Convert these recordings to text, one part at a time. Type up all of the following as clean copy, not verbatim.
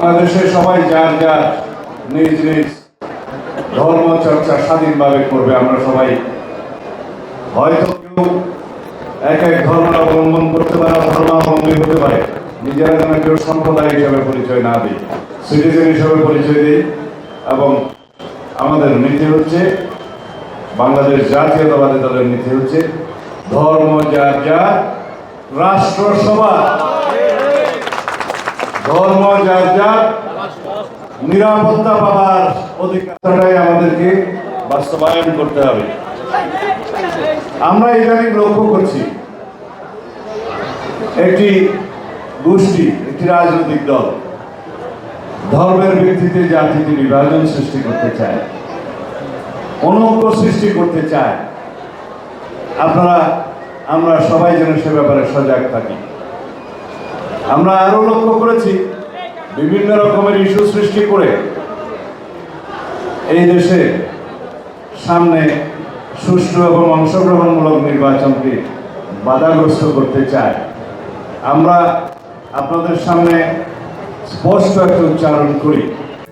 বাংলাদেশে সবাই যার যার নিজ নিজ ধর্ম চর্চা স্বাধীনভাবে করবে। আমরা সবাই হয়তো কেউ এক এক ধর্ম অবলম্বন করতে পারে, ধর্মাবলম্বী হতে পারে, নিজেরা যেন কেউ সম্প্রদায় হিসাবে পরিচয় না দিই, সিটিজেন হিসাবে পরিচয় দিই। এবং আমাদের নীতি হচ্ছে, বাংলাদেশ জাতীয়তাবাদী দলের নীতি হচ্ছে ধর্ম যার যার, রাষ্ট্র সবার। ধর্ম যার যার, নিরাপত্তা পাওয়ার অধিকারটাই আমাদেরকে বাস্তবায়ন করতে হবে। আমরা ইদানিং লক্ষ্য করছি একটি গোষ্ঠী, একটি রাজনৈতিক দল ধর্মের ভিত্তিতে জাতিতে বিভাজন সৃষ্টি করতে চায়, অনৈক্য সৃষ্টি করতে চায়। আমরা সবাই যেন সে ব্যাপারে সজাগ থাকি। আমরা আরো লক্ষ্য করেছি বিভিন্ন রকমের ইস্যু সৃষ্টি করে এই দেশে সামনে সুষ্ঠু এবং অংশগ্রহণমূলক নির্বাচনকে বাধাগ্রস্ত করতে চায়। আমরা আপনাদের সামনে স্পষ্ট একটা উচ্চারণ করি,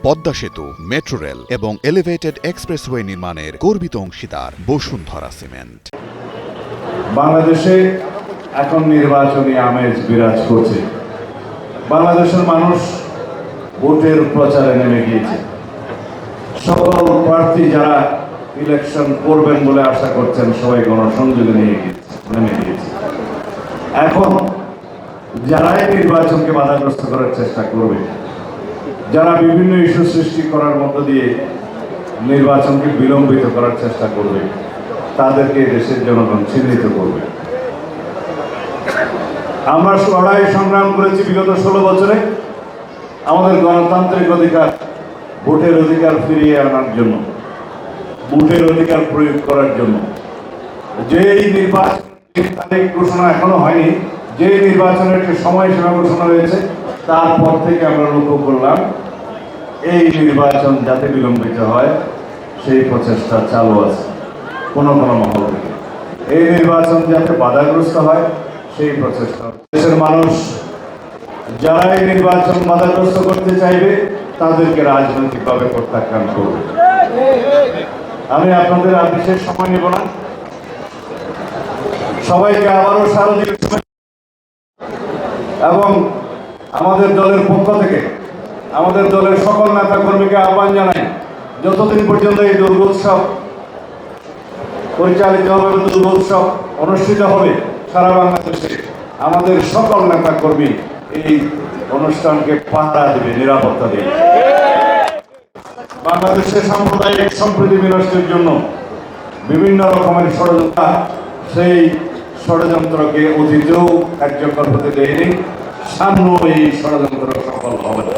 পদ্মা সেতু, মেট্রো রেল এবং এলিভেটেড এক্সপ্রেসওয়ে নির্মাণের গর্বিত অংশীদার বসুন্ধরা সিমেন্ট। বাংলাদেশে এখন নির্বাচনী আমেজ বিরাজ করছে। বাংলাদেশের মানুষ ভোটের প্রচারে নেমে গিয়েছে। সকল প্রার্থী যারা ইলেকশন করবেন বলে আশা করছেন সবাই গণসংযোগে নেমে গিয়েছে। এখন যারাই নির্বাচনকে বাধাগ্রস্ত করার চেষ্টা করবে, যারা বিভিন্ন ইস্যু সৃষ্টি করার মধ্য দিয়ে নির্বাচনকে বিলম্বিত করার চেষ্টা করবে, তাদেরকে দেশের জনগণ চিহ্নিত করবে। আমরা লড়াই সংগ্রাম করেছি বিগত 16 বছরে আমাদের গণতান্ত্রিক অধিকার, ভোটের অধিকার ফিরিয়ে আনার জন্য, ভোটের অধিকার প্রয়োগ করার জন্য। যেই নির্বাচন তারিখ ঘোষণা এখনো হয়নি, যে নির্বাচনের একটি সময়সীমা ঘোষণা হয়েছে, তারপর থেকে আমরা লক্ষ্য করলাম এই নির্বাচন যাতে বিলম্বিত হয় সেই প্রচেষ্টা চালু আছে কোনো মহল থেকে। এই নির্বাচন যাতে বাধাগ্রস্ত হয় সেই প্রচেষ্টা। দেশের মানুষ যারা এই নির্বাচন বাধাগ্রস্ত করতে চাইবে তাদেরকে রাজনৈতিকভাবে প্রত্যাখ্যান করবে। আমি আপনাদের আর বিশেষ সময় নেব না, সবাইকে আবারও শারদীয় এবং আমাদের দলের পক্ষ থেকে আমাদের দলের সকল নেতা কর্মীকে আহ্বান জানাই, যতদিন পর্যন্ত এই দুর্গোৎসব পরিচালিত হবে, দুর্গোৎসব অনুষ্ঠিত হবে সারা বাংলাদেশে, আমাদের সকল নেতা কর্মী এই অনুষ্ঠানকে পাহারা দেবে, নিরাপত্তা দেবে। বাংলাদেশের সাম্প্রদায়িক সম্প্রীতি বিনষ্টের জন্য বিভিন্ন রকমের ষড়যন্ত্র, সেই ষড়যন্ত্রকে অতীতেও কার্যকর হতে দেয়নি, সামনেও এই ষড়যন্ত্র সফল হবে না।